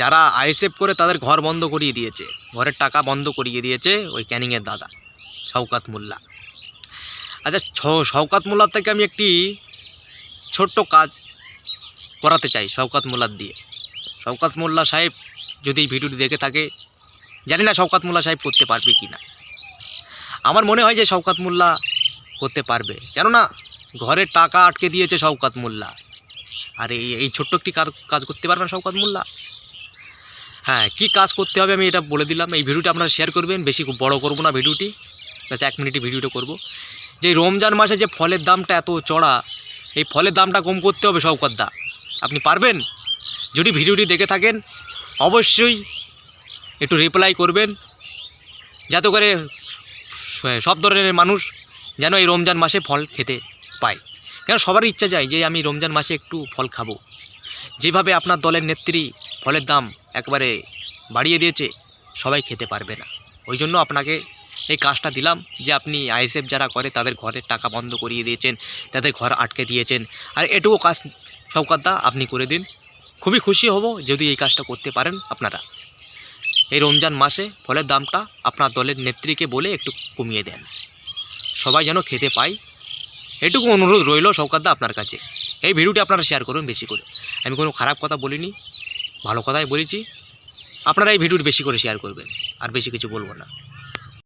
যারা আইএসএফ করে তাদের ঘর বন্ধ করিয়ে দিয়েছে, ঘরের টাকা বন্ধ করিয়ে দিয়েছে ওই ক্যানিংয়ের দাদা শওকত মোল্লা। আচ্ছা, শওকত মোল্লার থেকে আমি একটি ছোট্ট কাজ করাতে চাই শওকত মোল্লার দিয়ে। শওকত মোল্লা সাহেব যদি এই ভিডিওটি দেখে থাকে, জানি না শওকত মোল্লা সাহেব করতে পারবে কি না। আমার মনে হয় যে শওকত মোল্লা করতে পারবে, কেননা ঘরের টাকা আটকে দিয়েছে শওকত মোল্লা। আর এই ছোট্ট একটি কাজ করতে পারবেন শওকত মোল্লা। হ্যাঁ, কী কাজ করতে হবে আমি এটা বলে দিলাম। এই ভিডিওটা আপনারা শেয়ার করবেন, বেশি বড় করব না ভিডিওটি, ব্যাস 1 মিনিটে ভিডিওটা করব। যে রমজান মাসে যে ফলের দামটা এত চড়া, এই ফলের দামটা কম করতে হবে শওকত দা। আপনি পারবেন? যদি ভিডিওটি দেখে থাকেন অবশ্যই একটু রিপ্লাই করবেন, যাতে করে সব ধরনের মানুষ যেন এই রমজান মাসে ফল খেতে পায়। কেন সবারই ইচ্ছা যায় যে আমি রমজান মাসে একটু ফল খাবো। যেভাবে আপনার দলের নেত্রী ফলের দাম একবারে বাড়িয়ে দিয়েছে, সবাই খেতে পারবে না। ওই জন্য আপনাকে এই কাজটা দিলাম যে আপনি আইএসএফ যারা করে তাদের ঘরের টাকা বন্ধ করিয়ে দিয়েছেন, তাদের ঘর আটকে দিয়েছেন, আর এটুকু কাজ শওকত দা আপনি করে দিন। খুবই খুশি হব যদি এই কাজটা করতে পারেন আপনারা। এই রমজান মাসে ফলের দামটা আপনার দলের নেত্রীকে বলে একটু কমিয়ে দেন, সবাই যেন খেতে পায়। এটুকু অনুরোধ রইল শওকত দা আপনার কাছে। এই ভিডিওটি আপনারা শেয়ার করুন বেশি করে। আমি কোনো খারাপ কথা বলিনি, ভালো কথাই বলেছি। আপনারা এই ভিডিওটি বেশি করে শেয়ার করবেন, আর বেশি কিছু বলবো না।